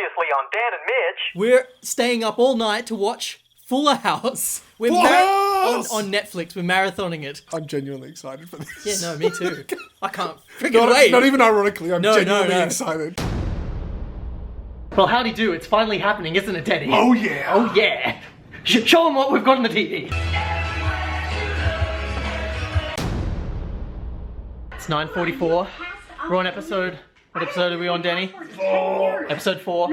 Previously on Dan and Mitch. We're staying up all night to watch Fuller House. We're on Netflix. We're marathoning it. I'm genuinely excited for this. Yeah, no, me too. I can't freaking wait. Not even ironically, I'm genuinely excited. Well, howdy do. It's finally happening, isn't it, Teddy? Oh yeah. Oh yeah. Show them what we've got on the TV. It's 9:44. We're on episode... What episode are we on, Danny? 4. Episode 4.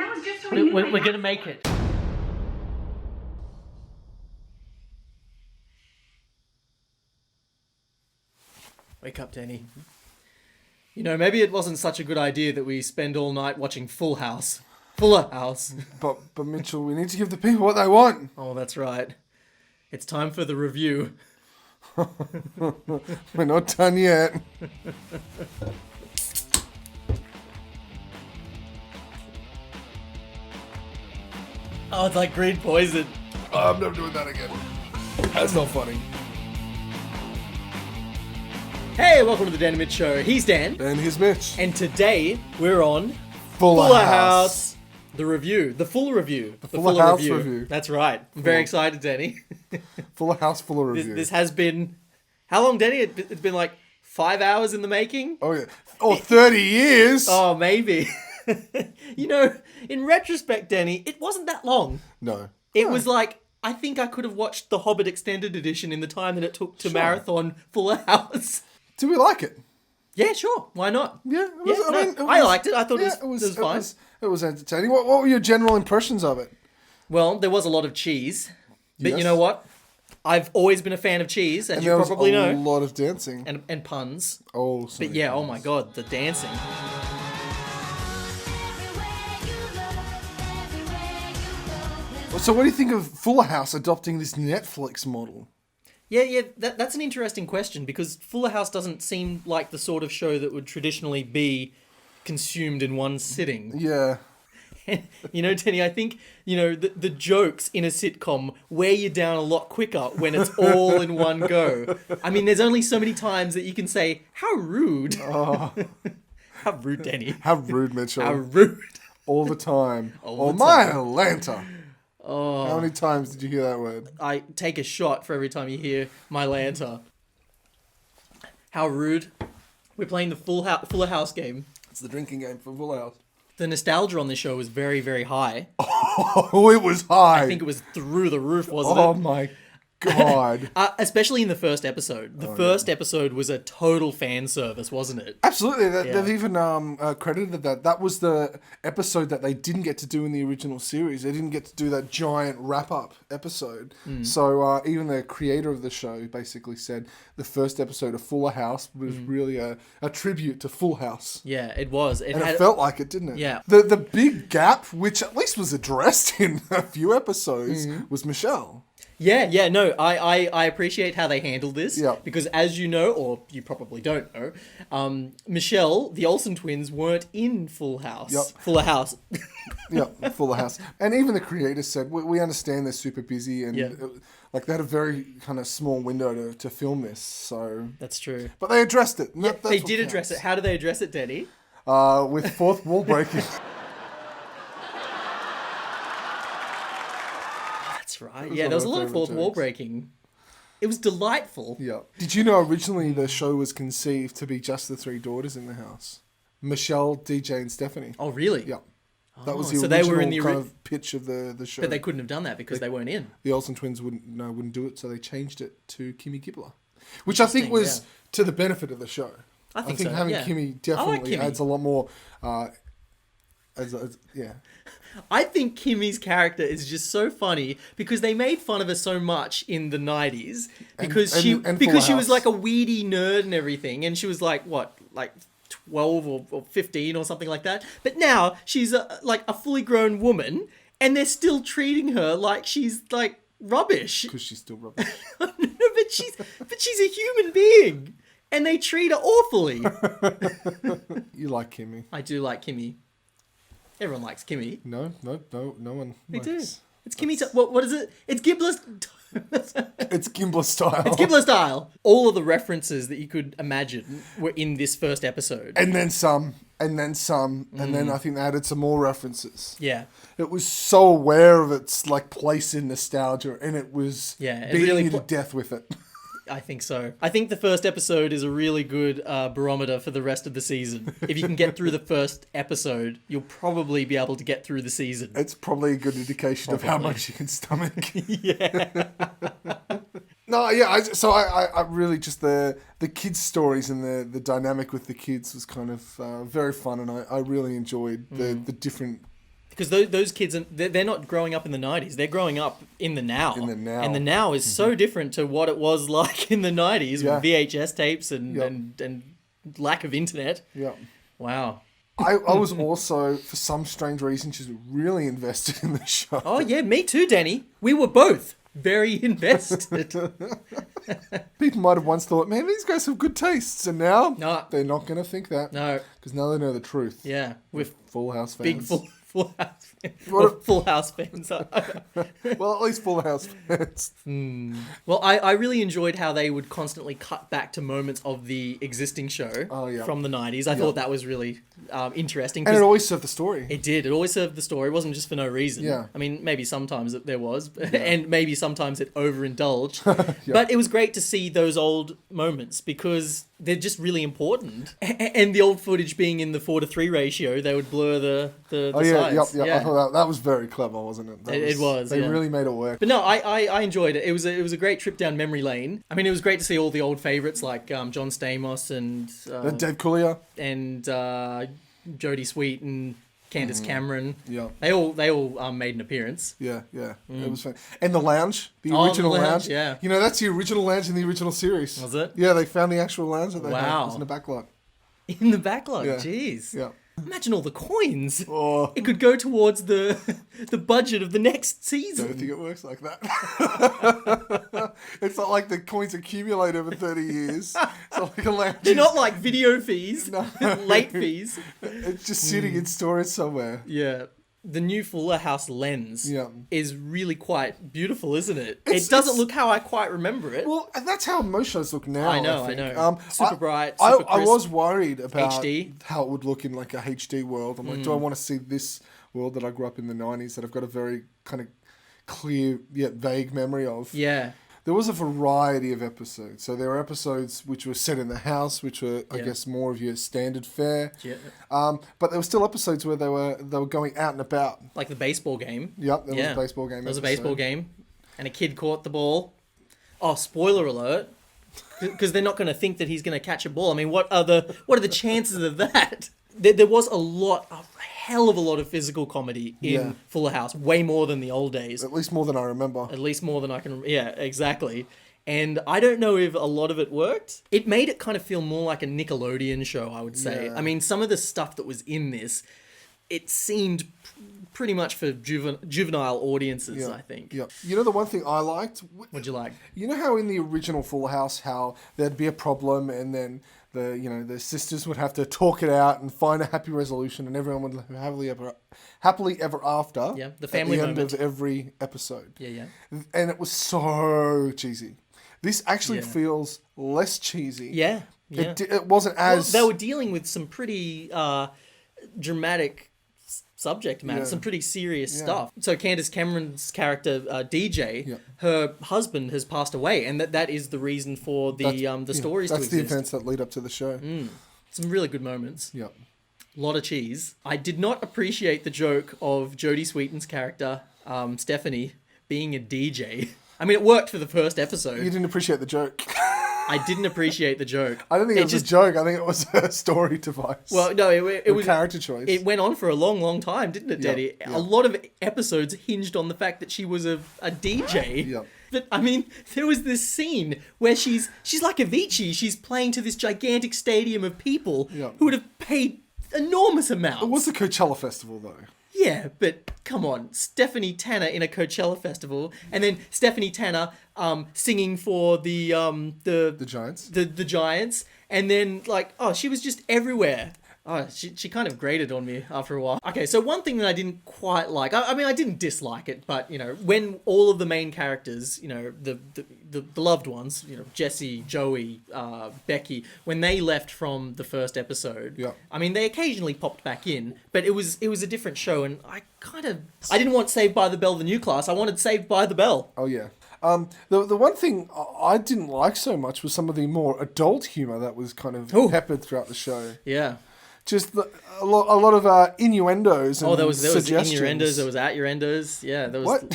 We're gonna make it. Wake up, Danny. You know, maybe it wasn't such a good idea that we spend all night watching Fuller House. But Mitchell, we need to give the people what they want. Oh, that's right. It's time for the review. We're not done yet. Oh, it's like green poison. Oh, I'm never doing that again. That's not funny. Hey, welcome to the Dan and Mitch Show. He's Dan. And here's Mitch. And today we're on Fuller House. The review. The full review. The Fuller House review. That's right. I'm very excited, Danny. Fuller House, Fuller review. This has been... How long, Danny? It's been like 5 hours in the making? Oh, yeah. Or 30 years. Oh, maybe. You know, in retrospect, Danny, it wasn't that long. No. It was like, I think I could have watched the Hobbit Extended Edition in the time that it took to marathon Fuller House. Do we like it? Yeah, sure. Why not? Yeah. I liked it. I thought it was fine. It was entertaining. What were your general impressions of it? Well, there was a lot of cheese. But Yes. you know what? I've always been a fan of cheese, as And you there probably was a know. lot of dancing. And puns. Oh, so But yeah, oh my god, the dancing. So what do you think of Fuller House adopting this Netflix model? Yeah, that's an interesting question, because Fuller House doesn't seem like the sort of show that would traditionally be consumed in one sitting. Yeah. You know, Tenny, I think, you know, the jokes in a sitcom wear you down a lot quicker when it's all in one go. I mean, there's only so many times that you can say, how rude. Oh. How rude, Danny. How rude, Mitchell. How rude. All the time. All the my time. Atlanta. Oh, How many times did you hear that word? I take a shot for every time you hear my Lanta. How rude. We're playing the Fuller House game. It's the drinking game for Fuller House. The nostalgia on this show was very, very high. Oh, it was high. I think it was through the roof, wasn't Oh it? my god. Especially in the first episode. The first episode was a total fan service, wasn't it? Absolutely. They've even credited that. That was the episode that they didn't get to do in the original series. They didn't get to do that giant wrap-up episode. So even the creator of the show basically said the first episode of Fuller House was really a tribute to Full House. Yeah, it was. And it felt like it, didn't it? Yeah. The big gap, which at least was addressed in a few episodes, was Michelle. Yeah, no, I appreciate how they handled this. Yeah. Because as you know, or you probably don't know, Michelle, the Olsen twins, weren't in Full House. Yep. Fuller House. Yeah, Fuller House. And even the creators said, we understand they're super busy and like they had a very kind of small window to film this. So That's true. But they addressed it. Yeah, they did address it. How do they address it, Denny? With fourth wall breaking. That's right. Yeah, there was a lot of fourth wall breaking. It was delightful. Yeah. Did you know originally the show was conceived to be just the three daughters in the house? Michelle, DJ, and Stephanie. Oh, really? Yeah. That was the so original they were in the kind of pitch of the show. But they couldn't have done that because they weren't in. The Olsen twins wouldn't do it, so they changed it to Kimmy Gibbler, which I think was to the benefit of the show. I think so, having yeah. Kimmy definitely Kimmy. adds a lot more. I think Kimmy's character is just so funny because they made fun of her so much in the 90s because she was like a weedy nerd and everything, and she was like 12 or 15 or something like that. But now she's like a fully grown woman, and they're still treating her like she's like rubbish. Because she's still rubbish. No, but she's a human being, and they treat her awfully. You like Kimmy? I do like Kimmy. Everyone likes Kimmy. No one. They do. It's Kimmy. What is it? It's Gibbler. It's Gimbler style. It's Gibbler style. All of the references that you could imagine were in this first episode. And then some. and then some, and then I think they added some more references. Yeah. It was so aware of its like place in nostalgia, and it was it beating really you to death with it. I think so. I think the first episode is a really good barometer for the rest of the season. If you can get through the first episode, you'll probably be able to get through the season. It's probably a good indication of how much you can stomach. Yeah. No, yeah. I really just the kids' stories and the dynamic with the kids was kind of very fun, and I really enjoyed the different. Because those kids, they're not growing up in the 90s. They're growing up in the now. In the now. And the now is so different to what it was like in the 90s Yeah. with VHS tapes and lack of internet. Yeah. Wow. I was also, for some strange reason, just really invested in the show. Oh, yeah, me too, Danny. We were both very invested. People might have once thought, man, these guys have good tastes, and now they're not going to think that. No. Because now they know the truth. Yeah. With Full House fans. big Full House fans. Or Full House fans. Well, at least Full House fans. Well, I really enjoyed how they would constantly cut back to moments of the existing show from the 90s. I thought that was really interesting. And it always served the story. It did. It always served the story. It wasn't just for no reason. Yeah. I mean, maybe sometimes there was, and maybe sometimes it overindulged. But it was great to see those old moments because they're just really important. And the old footage being in the 4:3 ratio, they would blur the sides. Yep. I thought that was very clever, wasn't it? It was. They really made it work. But no, I enjoyed it. It was a great trip down memory lane. I mean, it was great to see all the old favourites like John Stamos and Dave Coulier and Jodie Sweet and Candace Cameron. Yeah. They all made an appearance. Yeah. It was fun. And the lounge, the original lounge. Yeah. You know, that's the original lounge in the original series. Was it? Yeah, they found the actual lounge that they had. Wow. It was in the back lot. In the backlog, Yeah. jeez. Yeah. Imagine all the coins. Oh, It could go towards the budget of the next I don't season. think it works like that. It's not like the coins accumulate over 30 years. It's not like a lounge. They're not like video fees, No. late fees. It's just sitting in storage somewhere. Yeah. The new Fuller House lens Yeah. is really quite beautiful, isn't it? It's- It doesn't it's- look how I quite remember it. Well, and that's how most shows look now. I know. Super bright, I super crisp. was worried about HD. how it would look in like a HD world. I'm like, do I want to see this world that I grew up in the 90s that I've got a very kind of clear yet vague memory of? Yeah. There was a variety of episodes. So there were episodes which were set in the house, which were, I guess, more of your standard fare. Yeah. But there were still episodes where they were going out and about. Like the baseball game. Yep, there was a baseball game. There was a baseball game, and a kid caught the ball. Oh, spoiler alert! Because they're not going to think that he's going to catch a ball. I mean, what are the chances of that? There was a hell of a lot of physical comedy in Fuller House, way more than the old days. At least more than I remember. At least more than I can. Yeah, exactly. And I don't know if a lot of it worked. It made it kind of feel more like a Nickelodeon show, I would say. Yeah. I mean, some of the stuff that was in this, it seemed pretty much for juvenile audiences, I think. Yeah. You know the one thing I liked? What'd you like? You know how in the original Full House, how there'd be a problem and then the sisters would have to talk it out and find a happy resolution and everyone would live happily ever after. Yeah, the family at the end moment. of every episode. Yeah. And it was so cheesy. This actually feels less cheesy. Yeah. It wasn't as... Well, they were dealing with some pretty dramatic subject matter, some pretty serious stuff. So Candace Cameron's character, DJ, her husband has passed away, and that is the reason for the stories to exist. That's the events that lead up to the show. Some really good moments. Yep. A lot of cheese. I did not appreciate the joke of Jodie Sweetin's character, Stephanie, being a DJ. I mean, it worked for the first episode. You didn't appreciate the joke. I didn't appreciate the joke. I don't think it was a joke. I think it was a story device. Well, no, it was character choice. It went on for a long, long time, didn't it, Daddy? Yeah. A lot of episodes hinged on the fact that she was a DJ. Yeah. But I mean, there was this scene where she's like Avicii. She's playing to this gigantic stadium of people who would have paid enormous amounts. It was the Coachella Festival, though. Yeah, but come on, Stephanie Tanner in a Coachella festival, and then Stephanie Tanner singing for the Giants. the Giants, and then she was just everywhere. Oh, she kind of grated on me after a while. Okay, so one thing that I didn't quite like, I mean, I didn't dislike it, but, you know, when all of the main characters, you know, the beloved ones, you know, Jesse, Joey, Becky, when they left from the first episode, yeah. I mean, they occasionally popped back in, but it was a different show, and I didn't want Saved by the Bell, the new class, I wanted Saved by the Bell. Oh, yeah. The one thing I didn't like so much was some of the more adult humour that was kind of peppered throughout the show. Yeah. Just a lot of innuendos and there was suggestions. innuendos, there was at your endos. Yeah, there was... What?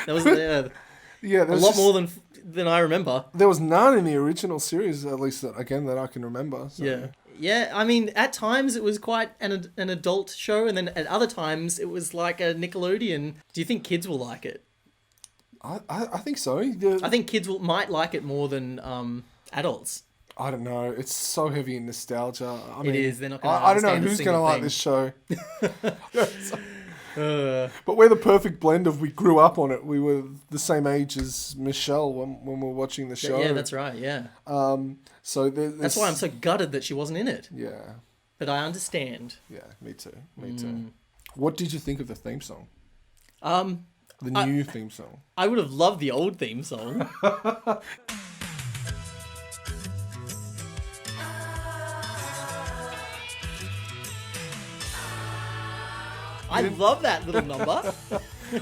There was a lot more than I remember. There was none in the original series, at least that I can remember. So. Yeah. Yeah, I mean, at times it was quite an adult show, and then at other times it was like a Nickelodeon. Do you think kids will like it? I think so. I think kids might like it more than adults. I don't know. It's so heavy in nostalgia. I mean, it is. They're not going to I don't know who's going to like this show. But we're the perfect blend of we grew up on it. We were the same age as Michelle when we were watching the show. Yeah, that's right. Yeah. So that's why I'm so gutted that she wasn't in it. Yeah. But I understand. Yeah, me too. Me too. What did you think of the theme song? The new theme song. I would have loved the old theme song. I love that little number.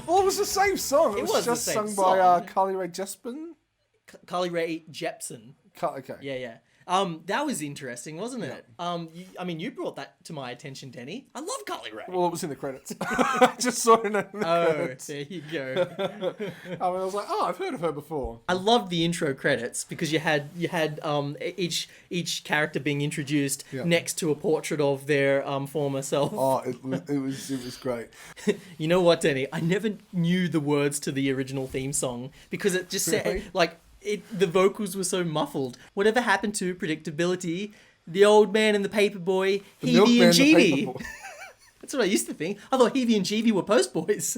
Well, it was the same song. It was just sung by Carly Rae Jepsen. Carly Rae Jepsen. Okay. Yeah. That was interesting, wasn't it? You brought that to my attention, Denny. I love Carly Rae. Well, it was in the credits. I just saw it in the credits. There you go. I was like, I've heard of her before. I loved the intro credits because you had each character being introduced next to a portrait of their former self. Oh, it was great. You know what, Denny? I never knew the words to the original theme song because it just said the vocals were so muffled. Whatever happened to predictability? The old man and the paper boy, Hevie and Jeevie. That's what I used to think. I thought Hevie and Jeevie were post boys.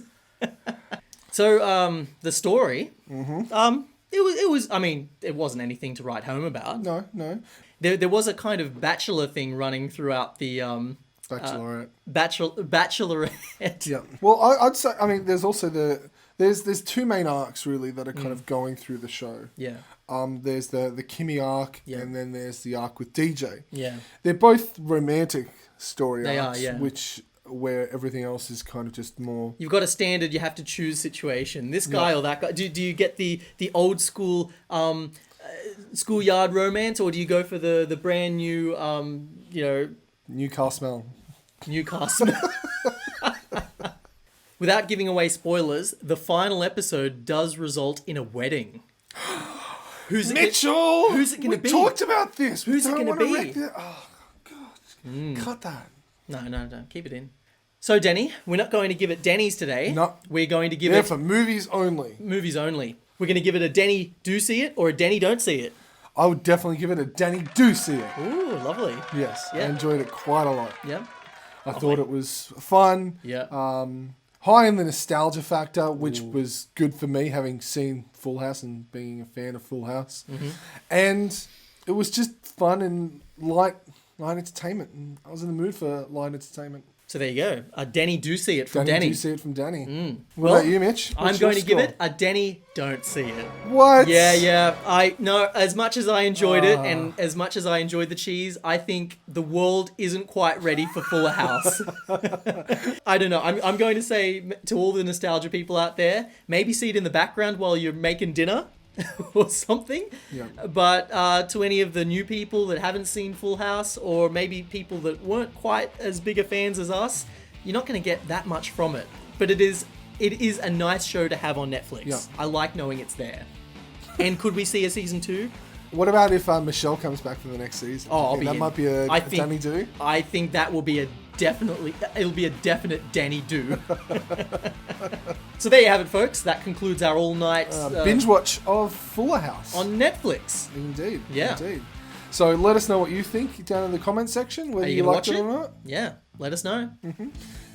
So the story, it was. I mean, it wasn't anything to write home about. No. There was a kind of bachelor thing running throughout the Bachelorette. Bachelorette. Yeah. Well, I'd say. I mean, there's also There's two main arcs really that are kind of going through the show. Yeah. There's the Kimmy arc, and then there's the arc with DJ. Yeah. They're both romantic story arcs, are, yeah. Where everything else is kind of just more. You've got a standard. You have to choose situation. This guy or that guy. Do you get the old school schoolyard romance, or do you go for the brand new new car smell? New car smell. Without giving away spoilers, the final episode does result in a wedding. Mitchell! Who's it going to be? We talked about this. Who's it going to be? Oh, God. Cut that. No. Keep it in. So, Denny, we're not going to give it Denny's today. No. We're going to give it... for movies only. Movies only. We're going to give it a Denny do see it or a Denny don't see it. I would definitely give it a Denny do see it. Ooh, lovely. Yes, I enjoyed it quite a lot. Yeah. I thought it was fun. Yeah. High in the nostalgia factor, which was good for me, having seen Full House and being a fan of Full House. Mm-hmm. And it was just fun and light entertainment. And I was in the mood for light entertainment. So there you go. A Denny do see it from Denny. Do see it from Danny. What about you, Mitch? I'm going to give it a Denny don't see it. What? Yeah. As much as I enjoyed it and as much as I enjoyed the cheese, I think the world isn't quite ready for Fuller House. I don't know. I'm going to say to all the nostalgia people out there, maybe see it in the background while you're making dinner. Or something. Yeah. But to any of the new people that haven't seen Full House, or maybe people that weren't quite as big a fans as us, you're not going to get that much from it. But it is a nice show to have on Netflix. Yeah. I like knowing it's there. And could we see a season 2? What about if Michelle comes back for the next season? Oh, that might be a Danny do. I think that will be it'll be a definite Danny do. So there you have it, folks. That concludes our all-night binge watch of Fuller House on Netflix. Indeed. Yeah. Indeed. So let us know what you think down in the comment section, whether you liked it or not. Yeah, let us know. Mm-hmm.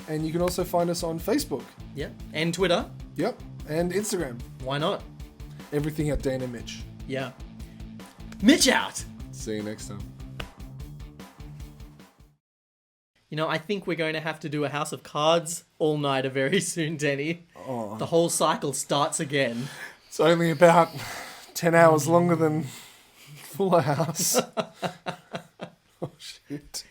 And you can also find us on Facebook. Yep. And Twitter. Yep. And Instagram. Why not? Everything at Dana Mitch. Yeah. Mitch out! See you next time. You know, I think we're going to have to do a House of Cards all-nighter very soon, Denny. Oh. The whole cycle starts again. It's only about 10 hours longer than Fuller House. Oh, shit.